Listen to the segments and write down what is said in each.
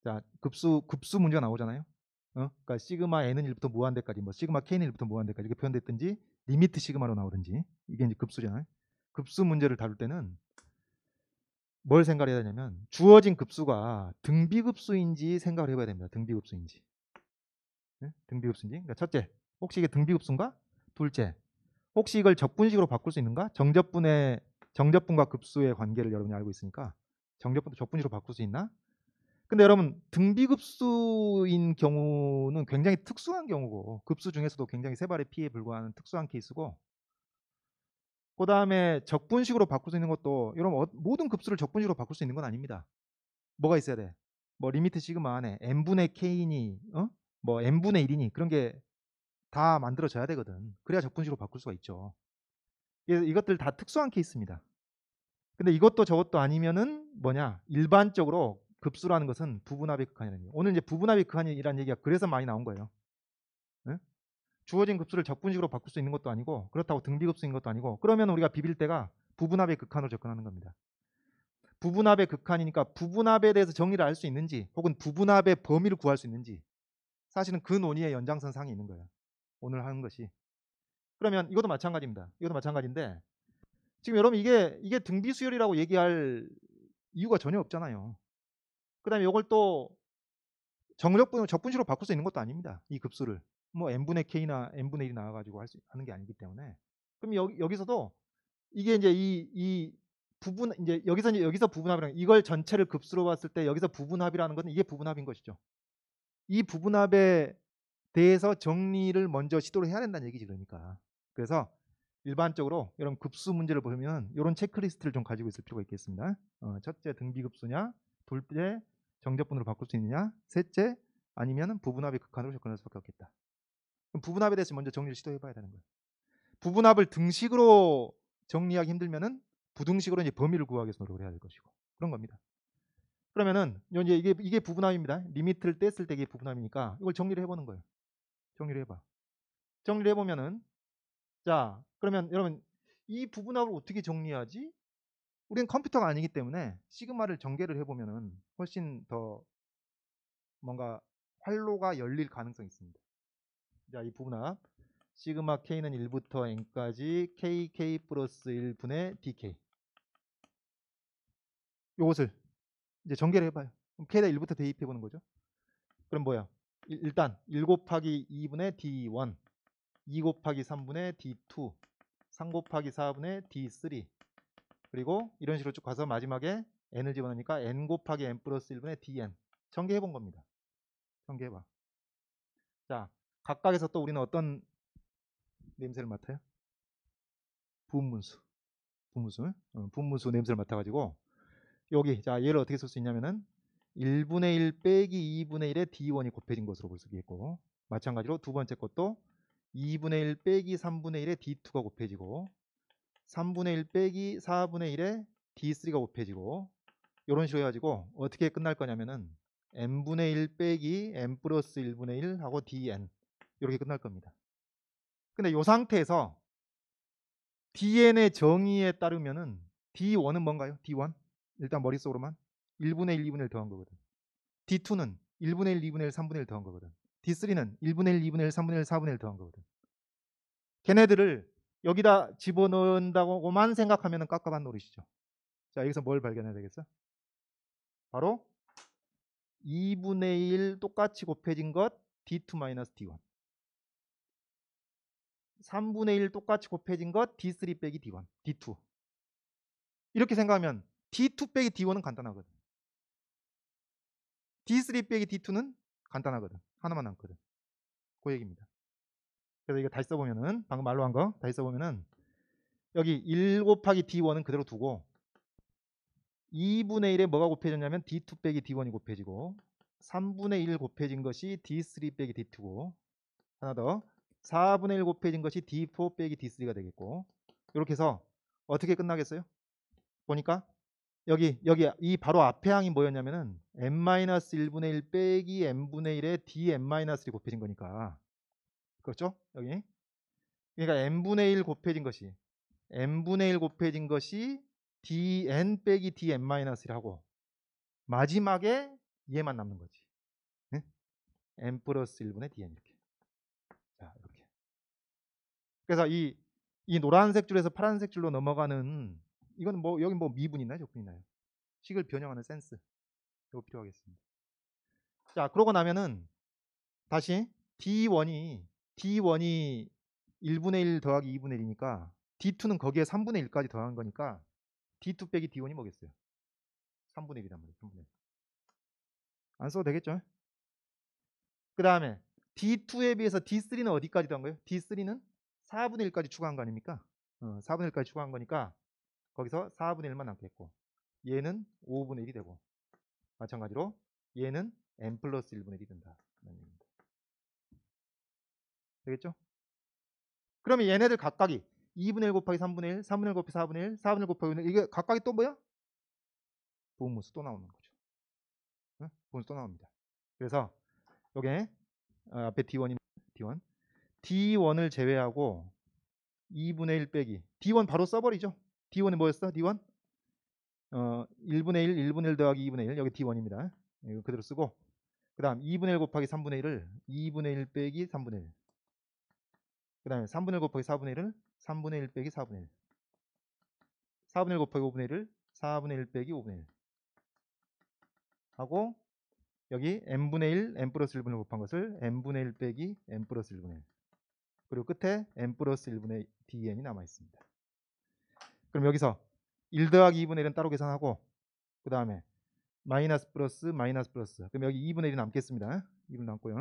자, 급수 문제가 나오잖아요. 그러니까 시그마 n은 1부터 무한대까지, 뭐 시그마 k는 1부터 무한대까지 이렇게 표현됐든지 리미트 시그마로 나오든지 이게 이제 급수잖아요. 급수 문제를 다룰 때는 뭘 생각해야 되냐면 주어진 급수가 등비급수인지 생각을 해봐야 됩니다. 등비급수인지. 네? 등비급수인지. 그러니까 첫째, 혹시 이게 등비급수인가? 둘째, 혹시 이걸 적분식으로 바꿀 수 있는가? 정적분과 급수의 관계를 여러분이 알고 있으니까 정적분도 적분식으로 바꿀 수 있나? 근데 여러분 등비급수인 경우는 굉장히 특수한 경우고 급수 중에서도 굉장히 세발의 피해에 불과한 특수한 케이스고, 그 다음에 적분식으로 바꿀 수 있는 것도 여러분 모든 급수를 적분식으로 바꿀 수 있는 건 아닙니다. 뭐가 있어야 돼? 뭐 리미트 시그마 안에 n분의 k니 뭐 n분의 1이니 그런 게 다 만들어져야 되거든. 그래야 적분식으로 바꿀 수가 있죠. 이것들 다 특수한 케이스입니다. 근데 이것도 저것도 아니면은 뭐냐? 일반적으로 급수라는 것은 부분합의 극한이라는 얘기. 오늘 이제 부분합의 극한이라는 얘기가 그래서 많이 나온 거예요. 네? 주어진 급수를 적분식으로 바꿀 수 있는 것도 아니고 그렇다고 등비급수인 것도 아니고, 그러면 우리가 비빌 때가 부분합의 극한으로 접근하는 겁니다. 부분합의 극한이니까 부분합에 대해서 정의를 알 수 있는지 혹은 부분합의 범위를 구할 수 있는지, 사실은 그 논의의 연장선상에 있는 거예요. 오늘 하는 것이. 그러면 이것도 마찬가지입니다. 이것도 마찬가지인데 지금 여러분 이게 등비수열이라고 얘기할 이유가 전혀 없잖아요. 그다음에 이걸 또 적분식으로 바꿀 수 있는 것도 아닙니다. 이 급수를 뭐 n분의 k나 n분의 1이 나와가지고 하는 게 아니기 때문에. 그럼 여기서도 이게 이제 이 부분 이제 여기서 부분합이라는, 이걸 전체를 급수로 봤을 때 여기서 부분합이라는 것은 이게 부분합인 것이죠. 이 부분합에 대해서 정리를 먼저 시도를 해야 된다는 얘기지. 그러니까 그래서 일반적으로 여러분 급수 문제를 보면 이런 체크리스트를 좀 가지고 있을 필요가 있겠습니다. 첫째, 등비급수냐, 둘째, 정적분으로 바꿀 수 있느냐, 셋째, 아니면 부분합의 극한으로 접근할 수밖에 없겠다. 그럼 부분합에 대해서 먼저 정리를 시도해봐야 되는 거예요. 부분합을 등식으로 정리하기 힘들면은 부등식으로 이제 범위를 구하기 위해서 노력을 해야 될 것이고, 그런 겁니다. 그러면은 이제 이게 부분합입니다. 리미트를 뗐을 때 이게 부분합이니까 이걸 정리를 해보는 거예요. 정리를 해봐. 정리를 해보면은, 자, 그러면 여러분 이 부분합을 어떻게 정리하지? 우리는 컴퓨터가 아니기 때문에 시그마를 전개를 해보면은 훨씬 더 뭔가 활로가 열릴 가능성이 있습니다. 자, 이 부분합 시그마 k는 1부터 n까지 kk 플러스 1분의 dk, 요것을 이제 전개를 해봐요. 그럼 k에다 1부터 대입해보는 거죠. 그럼 뭐야? 일단 1 곱하기 2분의 d1, 2 곱하기 3분의 d2, 3 곱하기 4분의 d3, 그리고 이런 식으로 쭉 가서 마지막에 n을 집어넣으니까 n 곱하기 n 플러스 1분의 dn. 전개해본 겁니다. 전개해봐. 자, 각각에서 또 우리는 어떤 냄새를 맡아요? 분문수. 분문수 냄새를 맡아가지고 여기, 자, 얘를 어떻게 쓸 수 있냐면은 1분의 1 빼기 2분의 1에 d1이 곱해진 것으로 볼 수 있겠고, 마찬가지로 두 번째 것도 2분의 1 빼기 3분의 1에 d2가 곱해지고 3분의 1 빼기 4분의 1에 d3가 곱해지고, 이런 식으로 해가지고 어떻게 끝날 거냐면은 n분의 1 빼기 n 플러스 1분의 1 하고 dn, 이렇게 끝날 겁니다. 근데 이 상태에서 dn의 정의에 따르면은 d1은 뭔가요? d1 일단 머릿속으로만 1분의 1, 2분의 1 더한 거거든. d2는 1분의 1, 2분의 1, 3분의 1 더한 거거든. d3는 1분의 1, 2분의 1, 3분의 1, 4분의 1 더한 거거든. 걔네들을 여기다 집어넣는다고만 생각하면 깝깝한 노릇이죠. 자, 여기서 뭘 발견해야 되겠어? 바로 2분의 1 똑같이 곱해진 것 d2-d1, 3분의 1 똑같이 곱해진 것 d3 빼기 d1, d2, 이렇게 생각하면 d2 빼기 d1은 간단하거든. d3 빼기 d2는 간단하거든. 하나만 남거든. 그 얘기입니다. 그래서 이거 다시 써보면은, 방금 말로 한 거 다시 써보면은 여기 1 곱하기 d1은 그대로 두고 2분의 1에 뭐가 곱해졌냐면 d2 빼기 d1이 곱해지고 3분의 1 곱해진 것이 d3 빼기 d2고, 하나 더 4분의 1 곱해진 것이 d4 빼기 d3가 되겠고, 이렇게 해서 어떻게 끝나겠어요? 보니까 여기 이 바로 앞에 항이 뭐였냐면은 n-1분의 1 빼기 n분의 1에 dn-1이 곱해진 거니까, 그렇죠? 여기 그러니까 n분의 1 곱해진 것이 dn 빼기 dn-1하고 마지막에 얘만 남는 거지. 네? n 플러스 1분의 dn 이렇게. 자, 이렇게. 그래서 이 노란색 줄에서 파란색 줄로 넘어가는 이건 뭐 여기 뭐 미분 있나요? 적분 있나요? 식을 변형하는 센스. 이거 필요하겠습니다. 자, 그러고 나면은 다시 D1이 1분의 1 더하기 2분의 1이니까 D2는 거기에 3분의 1까지 더한 거니까 D2 빼기 D1이 뭐겠어요? 3분의 1이란 말이에요. 3분의 1. 안 써도 되겠죠? 그 다음에 D2에 비해서 D3는 어디까지 더한 거예요? D3는 4분의 1까지 추가한 거 아닙니까? 4분의 1까지 추가한 거니까 거기서 4분의 1만 남겠고 얘는 5분의 1이 되고 마찬가지로 얘는 n 플러스 1분의 1이 된다. 되겠죠? 그러면 얘네들 각각이 2분의 1 곱하기 3분의 1, 3분의 1 곱하기 4분의 1, 4분의 1 곱하기 5분의 1 이게 각각이 또 뭐야? 부분무수 또 나오는 거죠. 응? 부분수 또 나옵니다. 그래서 요게 앞에 D1이 D1을 제외하고 2분의 1 빼기 D1 바로 써버리죠. D1이 뭐였어? D1 1분의 1, 1분의 1 더하기 2분의 1 여기 D1입니다. 이거 그대로 쓰고 그 다음 2분의 1 곱하기 3분의 1을 2분의 1 빼기 3분의 1 그 다음에 3분의 1 곱하기 4분의 1을 3분의 1 빼기 4분의 1 4분의 1 곱하기 5분의 1을 4분의 1 빼기 5분의 1 하고 여기 n분의 1, n 플러스 1분의 곱한 것을 n분의 1 빼기 n 플러스 1분의 1 그리고 끝에 n 플러스 1분의 dn이 남아 있습니다. 그럼 여기서 1 더하기 2분의 1은 따로 계산하고 그 다음에 마이너스 플러스 마이너스 플러스 그럼 여기 2분의 1이 남겠습니다. 2분 남고요.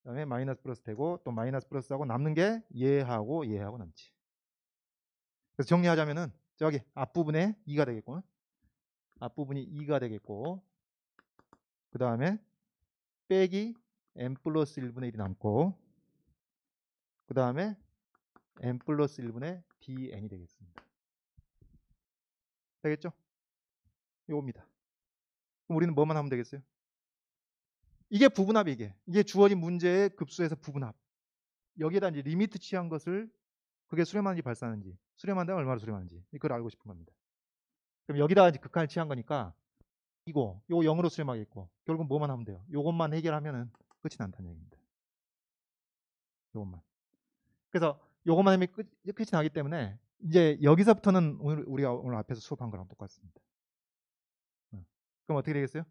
그 다음에 마이너스 플러스 되고 또 마이너스 플러스 하고 남는 게 얘하고 얘하고 남지. 그래서 정리하자면은 저기 앞부분에 2가 되겠고 앞부분이 2가 되겠고 그 다음에 빼기 n 플러스 1분의 1이 남고 그 다음에 n 플러스 1분의 dn이 되겠습니다. 되겠죠? 요겁니다. 그럼 우리는 뭐만 하면 되겠어요? 이게 부분합이 이게 주어진 문제의 급수에서 부분합. 여기에다 이제 리미트 취한 것을 그게 수렴하는지 발산하는지 수렴한다면 얼마로 수렴하는지 이걸 알고 싶은 겁니다. 그럼 여기다가 이제 극한을 취한 거니까 이거 요거 0으로 수렴하겠고 결국 뭐만 하면 돼요? 요것만 해결하면은 끝이 난다는 얘기입니다. 요것만. 그래서 요것만 하면 끝이 나기 때문에 이제 여기서부터는 우리가 오늘 앞에서 수업한 거랑 똑같습니다. 그럼 어떻게 되겠어요?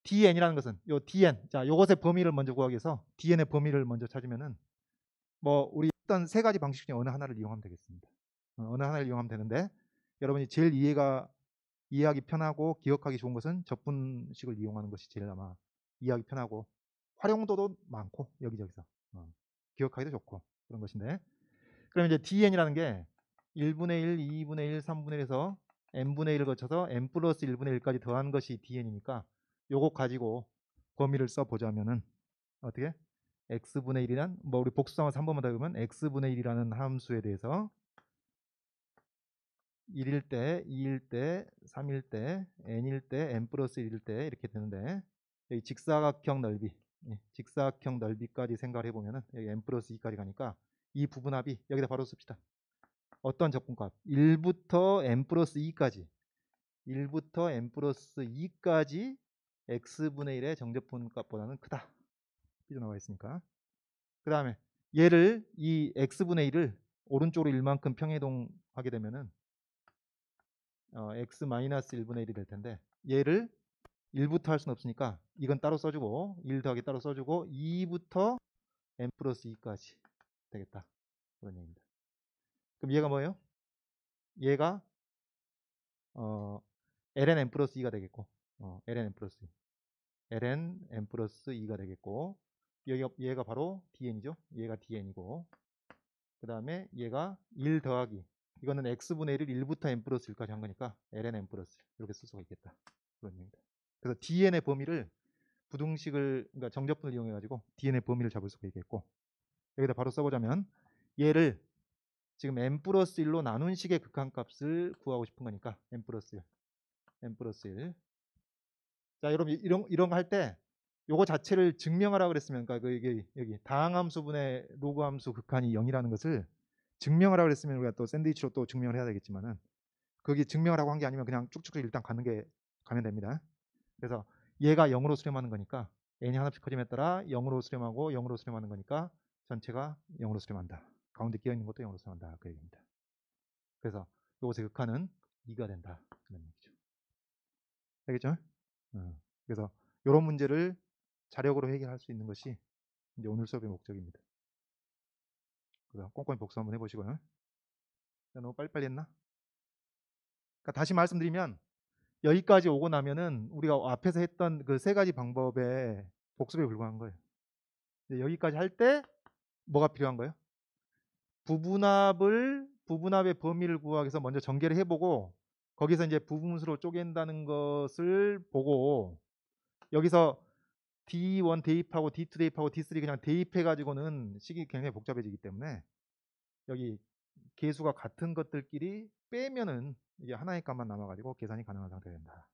dn이라는 것은 요 dn 자 요것의 범위를 먼저 구하기 위해서 dn의 범위를 먼저 찾으면은 뭐 우리 어떤 세 가지 방식 중에 어느 하나를 이용하면 되겠습니다. 어느 하나를 이용하면 되는데 여러분이 제일 이해하기 편하고 기억하기 좋은 것은 적분식을 이용하는 것이 제일 아마 이해하기 편하고 활용도도 많고 여기저기서 기억하기도 좋고 그런 것인데 그럼 이제 dn이라는 게 1분의 1, 2분의 1, 3분의 1에서 n분의 1을 거쳐서 n 플러스 1분의 1까지 더한 것이 dn이니까 요거 가지고 범위를 써보자면은 어떻게? x분의 1이란 뭐 우리 복수함을 한 번만 더 그러면 x분의 1이라는 함수에 대해서 1일 때, 2일 때, 3일 때, n일 때, n 플러스 1일 때 이렇게 되는데 여기 직사각형 넓이 직사각형 넓이까지 생각을 해보면은 여기 n 플러스 2까지 가니까 이 부분합이 여기다 바로 씁시다. 어떤 적분값? 1부터 n 플러스 2까지 1부터 n 플러스 2까지 x분의 1의 정적분값보다는 크다. 삐져나와 있으니까. 그 다음에 얘를 이 x분의 1을 오른쪽으로 1만큼 평행이동하게 되면은 x 마이너스 1분의 1이 될 텐데 얘를 1부터 할 수는 없으니까 이건 따로 써주고 1 더하기 따로 써주고 2부터 n 플러스 2까지 되겠다. 그런 얘기입니다. 그럼 얘가 뭐예요? 얘가 ln n 플러스 2가 되겠고 ln n 플러스 2 ln n 플러스 2가 되겠고 얘가 바로 dn이죠. 얘가 dn이고 그 다음에 얘가 1 더하기 이거는 x분의 1을 1부터 n 플러스 1까지 한 거니까 ln n 플러스 1 이렇게 쓸 수가 있겠다. 그런 얘기입니다. 그래서 dn의 범위를 부등식을 그러니까 정적분을 이용해 가지고 dn의 범위를 잡을 수가 있겠고 여기다 바로 써보자면 얘를 지금 n 플러스 1로 나눈 식의 극한값을 구하고 싶은 거니까 n 플러스 1 n 플러스 1 자 여러분 이런 거 할 때 요거 자체를 증명하라고 그랬으면 그러니까 여기 다항함수분의 로그함수 극한이 0이라는 것을 증명하라고 그랬으면 우리가 또 샌드위치로 또 증명을 해야 되겠지만은 그게 증명하라고 한 게 아니면 그냥 쭉쭉 일단 가면 됩니다. 그래서 얘가 0으로 수렴하는 거니까 n이 하나씩 커짐에 따라 0으로 수렴하고 0으로 수렴하는 거니까 전체가 0으로 수렴한다. 가운데 끼어 있는 것도 0으로 수렴한다. 그 얘기입니다. 그래서 이것의 극한은 2가 된다. 그런 얘기죠. 알겠죠? 그래서 이런 문제를 자력으로 해결할 수 있는 것이 이제 오늘 수업의 목적입니다. 그래서 꼼꼼히 복습 한번 해보시고요. 너무 빨리빨리 했나? 그러니까 다시 말씀드리면 여기까지 오고 나면은 우리가 앞에서 했던 그 세 가지 방법의 복습에 불과한 거예요. 여기까지 할 때 뭐가 필요한 거예요? 부분합의 범위를 구하기 위해서 먼저 전개를 해보고 거기서 이제 부분수로 쪼갠다는 것을 보고 여기서 D1 대입하고 D2 대입하고 D3 그냥 대입해가지고는 식이 굉장히 복잡해지기 때문에 여기 계수가 같은 것들끼리 빼면은 이게 하나의 값만 남아가지고 계산이 가능한 상태가 된다.